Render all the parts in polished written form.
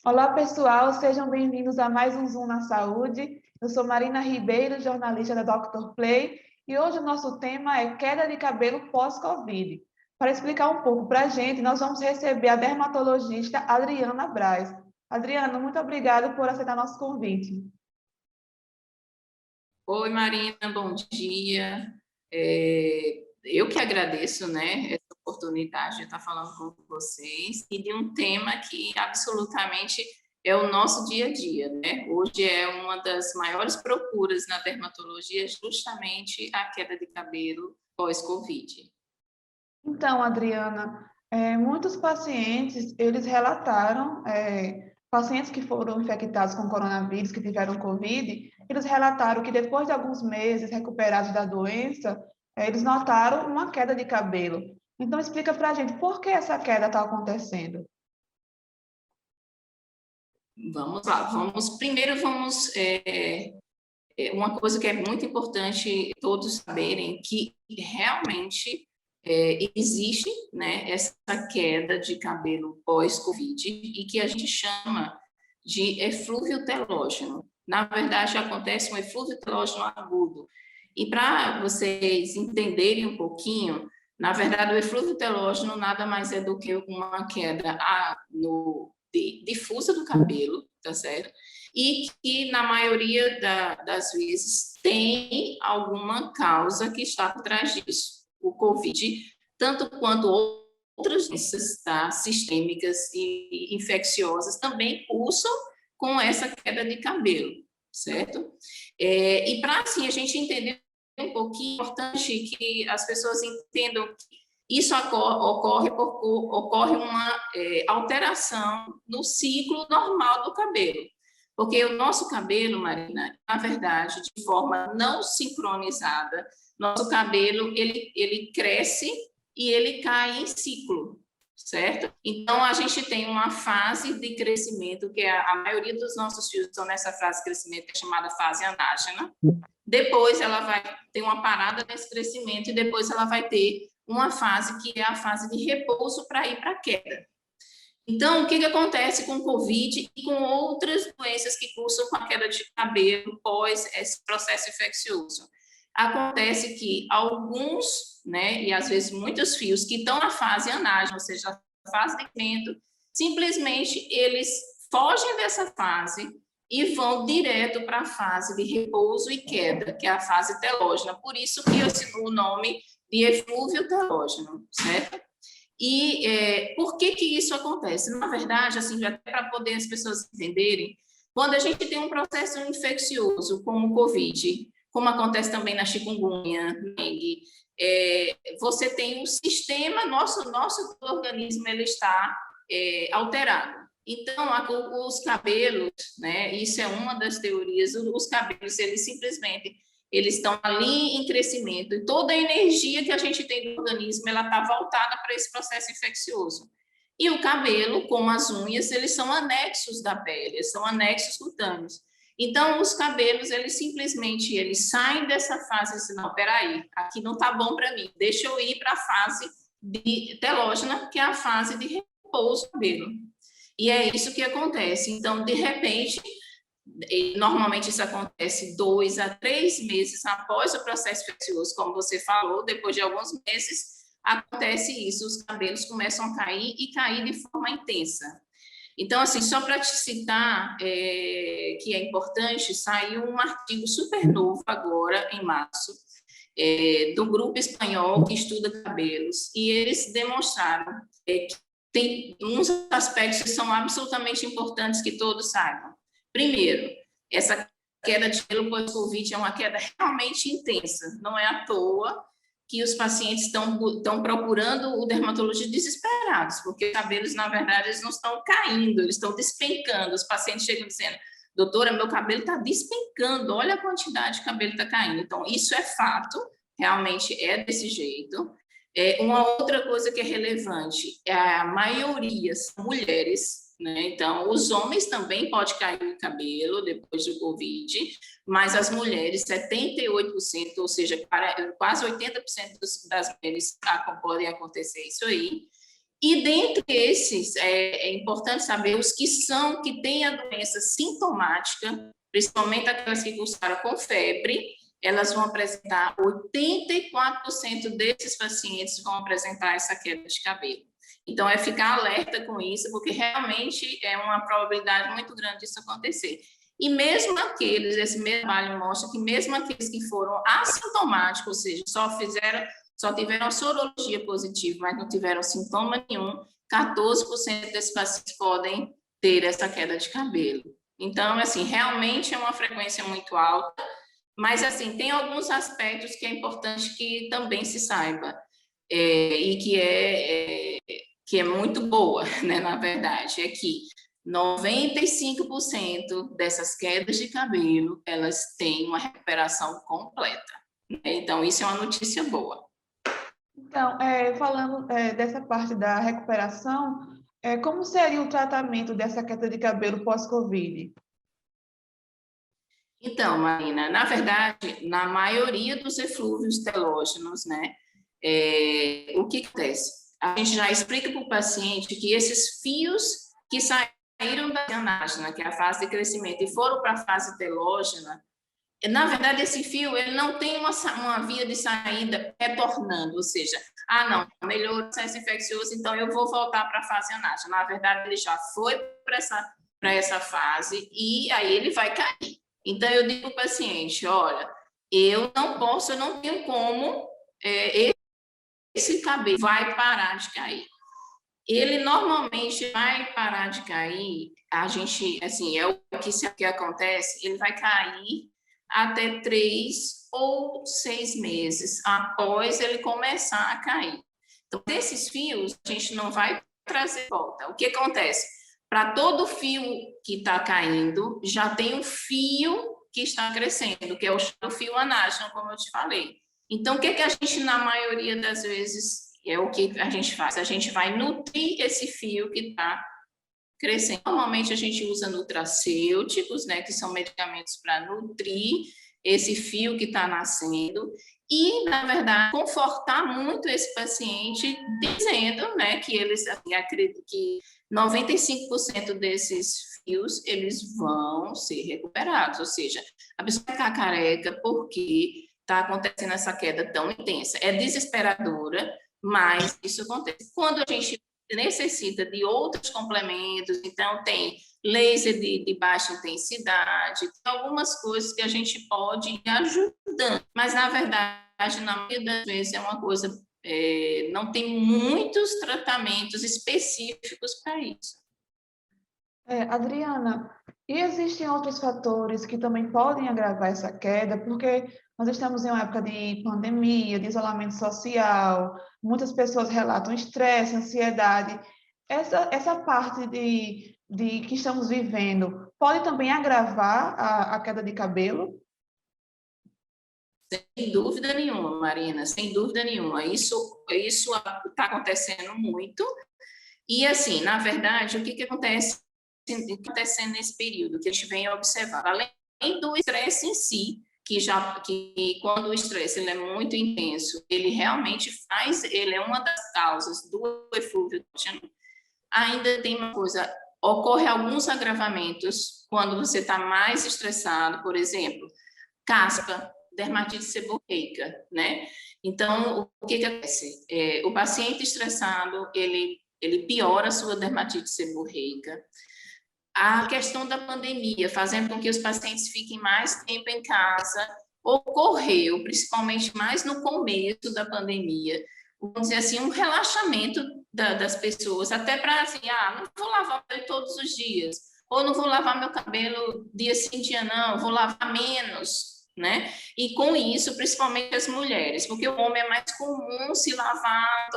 Olá, pessoal, sejam bem-vindos a mais um Zoom na Saúde. Eu sou Marina Ribeiro, jornalista da Dr. Play, e hoje o nosso tema é queda de cabelo pós-Covid. Para explicar um pouco para a gente, nós vamos receber a dermatologista Adriana Braz. Adriana, muito obrigada por aceitar nosso convite. Oi, Marina, bom dia. Eu que agradeço, né, essa oportunidade de estar falando com vocês e de um tema que absolutamente é o nosso dia a dia, né? Hoje é uma das maiores procuras na dermatologia, justamente a queda de cabelo pós-Covid. Então, Adriana, muitos pacientes, eles relataram, pacientes que foram infectados com coronavírus, que tiveram Covid, eles relataram que depois de alguns meses recuperados da doença, eles notaram uma queda de cabelo. Então, explica para a gente por que essa queda está acontecendo. Vamos lá, uma coisa que é muito importante todos saberem, que realmente existe, né, essa queda de cabelo pós-Covid e que a gente chama de eflúvio telógeno. Na verdade, acontece um eflúvio telógeno agudo. E para vocês entenderem um pouquinho, na verdade, o eflúvio telógeno nada mais é do que uma queda difusa do cabelo, tá certo? E que, na maioria das vezes, tem alguma causa que está por trás disso. O COVID, tanto quanto outras doenças, tá, sistêmicas e infecciosas, também cursam com essa queda de cabelo, certo? E para, assim, a gente entender um pouquinho, é importante que as pessoas entendam que isso ocorre uma alteração no ciclo normal do cabelo. Porque o nosso cabelo, Marina, na verdade, de forma não sincronizada, nosso cabelo, ele cresce e ele cai em ciclo, certo? Então, a gente tem uma fase de crescimento, que a maioria dos nossos fios estão nessa fase de crescimento, que é chamada fase anágena. Depois, ela vai ter uma parada nesse crescimento e depois ela vai ter uma fase que é a fase de repouso para ir para a queda. Então, o que acontece com o COVID e com outras doenças que cursam com a queda de cabelo pós esse processo infeccioso? Acontece que alguns, né, e às vezes muitos fios que estão na fase anágena, ou seja, a fase de crescimento, simplesmente eles fogem dessa fase e vão direto para a fase de repouso e queda, que é a fase telógena. Por isso que o nome de eflúvio telógeno, certo? E por que isso acontece? Na verdade, assim, até para poder as pessoas entenderem, quando a gente tem um processo infeccioso, como o COVID, como acontece também na chikungunya, dengue, você tem um sistema, nosso organismo ele está alterado. Então, os cabelos, né, isso é uma das teorias, os cabelos, eles simplesmente eles estão ali em crescimento e toda a energia que a gente tem do organismo, ela está voltada para esse processo infeccioso. E o cabelo, como as unhas, eles são anexos da pele, eles são anexos cutâneos. Então, os cabelos, eles simplesmente eles saem dessa fase assim, não, peraí, aqui não está bom para mim, deixa eu ir para a fase telógena, que é a fase de repouso do cabelo. E é isso que acontece. Então, de repente, normalmente isso acontece 2 a 3 meses após o processo infeccioso, como você falou, depois de alguns meses acontece isso, os cabelos começam a cair e cair de forma intensa. Então, assim, só para te citar, que é importante, saiu um artigo super novo agora, em março, do grupo espanhol que estuda cabelos, e eles demonstraram que tem uns aspectos que são absolutamente importantes que todos saibam. Primeiro, essa queda de pelo pós-Covid é uma queda realmente intensa. Não é à toa que os pacientes estão procurando o dermatologista desesperados, porque os cabelos, na verdade, eles não estão caindo, eles estão despencando. Os pacientes chegam dizendo, doutora, meu cabelo está despencando, olha a quantidade de cabelo que está caindo. Então, isso é fato, realmente é desse jeito. Uma outra coisa que é relevante, a maioria são mulheres, né? Então, os homens também podem cair o cabelo depois do Covid, mas as mulheres, 78%, ou seja, quase 80% das mulheres podem acontecer isso aí. E dentre esses, é importante saber os que têm a doença sintomática, principalmente aquelas que cursaram com febre, elas vão apresentar, 84% desses pacientes vão apresentar essa queda de cabelo. Então, é ficar alerta com isso, porque realmente é uma probabilidade muito grande disso acontecer. E mesmo aqueles, esse mesmo trabalho mostra que mesmo aqueles que foram assintomáticos, ou seja, só tiveram a sorologia positiva, mas não tiveram sintoma nenhum, 14% desses pacientes podem ter essa queda de cabelo. Então, assim, realmente é uma frequência muito alta, mas, assim, tem alguns aspectos que é importante que também se saiba, e que é muito boa, né, na verdade, é que 95% dessas quedas de cabelo, elas têm uma recuperação completa. Né? Então, isso é uma notícia boa. Então, falando dessa parte da recuperação, como seria o tratamento dessa queda de cabelo pós-Covid? Então, Marina, na verdade, na maioria dos eflúvios telógenos, né, o que acontece? A gente já explica para o paciente que esses fios que saíram da anágena, que é a fase de crescimento, e foram para a fase telógena, na verdade, esse fio ele não tem uma via de saída retornando, ou seja, não, melhorou o processo infeccioso, então eu vou voltar para a fase anágena. Na verdade, ele já foi para essa fase e aí ele vai cair. Então, eu digo para o paciente, olha, eu não tenho como, esse cabelo vai parar de cair. Ele normalmente vai parar de cair, a gente, assim, é o que acontece, ele vai cair até 3 ou 6 meses após ele começar a cair. Então, desses fios, a gente não vai trazer volta. O que acontece? Para todo fio que está caindo, já tem um fio que está crescendo, que é o fio anágeno, como eu te falei. Então, o que a gente, na maioria das vezes, é o que a gente faz? A gente vai nutrir esse fio que está crescendo. Normalmente, a gente usa nutracêuticos, né, que são medicamentos para nutrir esse fio que está nascendo e, na verdade, confortar muito esse paciente, dizendo, né, que eles, assim, acreditam que 95% desses fios, eles vão ser recuperados, ou seja, a pessoa vai ficar careca porque está acontecendo essa queda tão intensa. É desesperadora, mas isso acontece. Quando a gente necessita de outros complementos, então tem laser de baixa intensidade, tem algumas coisas que a gente pode ir ajudando, mas na verdade, na maioria das vezes é uma coisa, não tem muitos tratamentos específicos para isso. Adriana, e existem outros fatores que também podem agravar essa queda, porque nós estamos em uma época de pandemia, de isolamento social, muitas pessoas relatam estresse, ansiedade. Essa parte de que estamos vivendo pode também agravar a queda de cabelo? Sem dúvida nenhuma, Marina, sem dúvida nenhuma. Isso está acontecendo muito. E, assim, na verdade, o que acontece acontecendo nesse período que a gente vem observando, além do estresse em si, que quando o estresse ele é muito intenso, ele é uma das causas do eflúvio, ainda tem uma coisa, ocorre alguns agravamentos quando você está mais estressado, por exemplo, caspa, dermatite seborreica, né? Então, o que acontece? O paciente estressado, ele piora a sua dermatite seborreica. A questão da pandemia, fazendo com que os pacientes fiquem mais tempo em casa, ocorreu, principalmente mais no começo da pandemia, vamos dizer assim, um relaxamento das pessoas, até para assim, não vou lavar o cabelo todos os dias, ou não vou lavar meu cabelo dia sim, dia não, vou lavar menos, né? E com isso, principalmente as mulheres, porque o homem é mais comum se lavar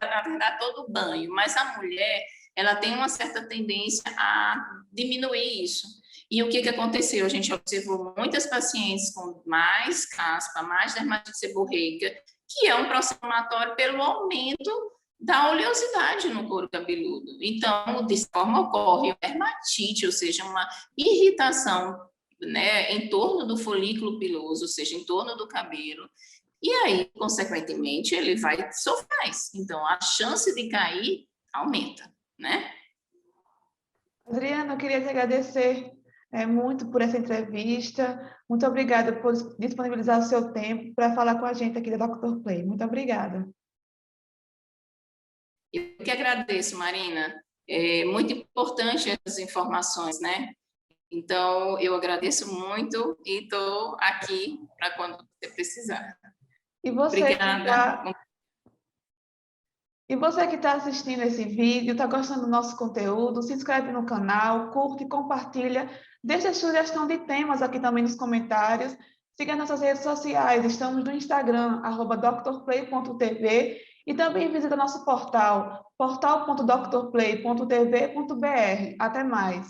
na verdade, todo o banho, mas a mulher, ela tem uma certa tendência a diminuir isso. E o que aconteceu? A gente observou muitas pacientes com mais caspa, mais dermatite seborreica, que é um processo inflamatório pelo aumento da oleosidade no couro cabeludo. Então, dessa forma, ocorre uma dermatite, ou seja, uma irritação, né, em torno do folículo piloso, ou seja, em torno do cabelo, E aí, consequentemente, ele vai sofrer mais. Então, a chance de cair aumenta, né? Adriana, eu queria te agradecer muito por essa entrevista. Muito obrigada por disponibilizar o seu tempo para falar com a gente aqui da Dr. Play. Muito obrigada. Eu que agradeço, Marina. É muito importante essas informações, né? Então, eu agradeço muito e estou aqui para quando você precisar. E você que Obrigada. está E você que está assistindo esse vídeo, está gostando do nosso conteúdo, se inscreve no canal, curte, compartilha, deixa sugestão de temas aqui também nos comentários. Siga nossas redes sociais, estamos no Instagram, @drplay.tv e também visita nosso portal, portal.drplay.tv.br. Até mais!